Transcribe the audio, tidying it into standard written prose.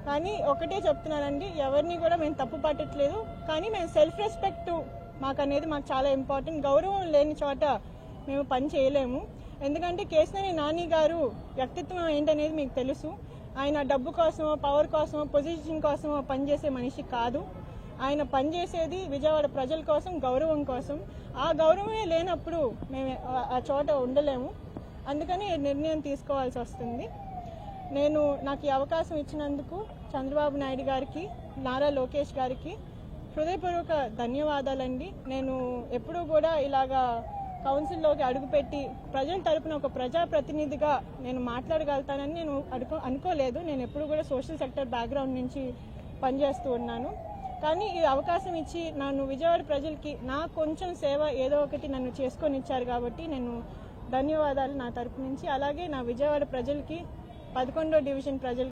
కానీ ఒకటే చెప్తున్నానండి, ఎవరిని కూడా మేము తప్పు పట్టట్లేదు. కానీ మేము సెల్ఫ్ రెస్పెక్ట్ మాకు చాలా ఇంపార్టెంట్. గౌరవం లేని చోట మేము పని చేయలేము. ఎందుకంటే కేశినేని నాని గారు వ్యక్తిత్వం ఏంటనేది మీకు తెలుసు. ఆయన డబ్బు కోసమో, పవర్ కోసమో, పొజిషన్ కోసమో పనిచేసే మనిషి కాదు. ఆయన పనిచేసేది విజయవాడ ప్రజల కోసం, గౌరవం కోసం. ఆ గౌరవమే లేనప్పుడు మేము ఆ చోట ఉండలేము. అందుకని నిర్ణయం తీసుకోవాల్సి వస్తుంది. నాకు ఈ అవకాశం ఇచ్చినందుకు చంద్రబాబు నాయుడు గారికి, నారా లోకేష్ గారికి హృదయపూర్వక ధన్యవాదాలండి. నేను ఎప్పుడూ కూడా ఇలాగా కౌన్సిల్లోకి అడుగుపెట్టి ప్రజల తరపున ఒక ప్రజాప్రతినిధిగా నేను మాట్లాడగలుగుతానని నేను అనుకోలేదు. నేను ఎప్పుడు కూడా సోషల్ సెక్టర్ బ్యాక్గ్రౌండ్ నుంచి పనిచేస్తూ ఉన్నాను. కానీ ఈ అవకాశం ఇచ్చి నన్ను విజయవాడ ప్రజలకి నా కొంచెం సేవ ఏదో ఒకటి నన్ను చేసుకొని ఇచ్చారు కాబట్టి నేను ధన్యవాదాలు నా తరపు నుంచి. అలాగే నా విజయవాడ ప్రజలకి, 11వ డివిజన్ ప్రజలకి